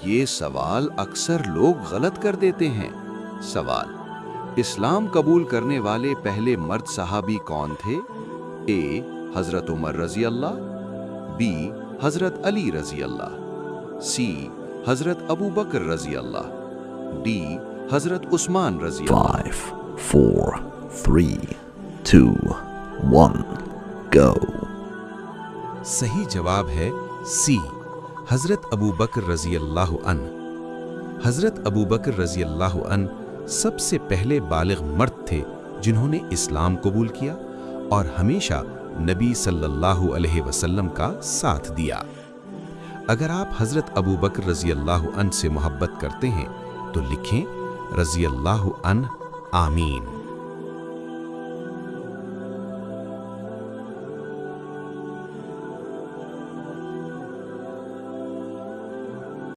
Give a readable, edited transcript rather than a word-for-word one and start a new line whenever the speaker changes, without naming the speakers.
یہ سوال اکثر لوگ غلط کر دیتے ہیں۔ سوال: اسلام قبول کرنے والے پہلے مرد صحابی کون تھے؟ اے حضرت عمر رضی اللہ، بی حضرت علی رضی اللہ، سی حضرت ابو بکر رضی اللہ، ڈی حضرت عثمان رضی اللہ۔
5 4 3 2 1 go۔
صحیح جواب ہے سی، حضرت ابو بکر رضی اللہ عنہ۔ حضرت ابو بکر رضی اللہ عنہ سب سے پہلے بالغ مرد تھے جنہوں نے اسلام قبول کیا اور ہمیشہ نبی صلی اللہ علیہ وسلم کا ساتھ دیا۔ اگر آپ حضرت ابو بکر رضی اللہ عنہ سے محبت کرتے ہیں تو لکھیں رضی اللہ عنہ، آمین۔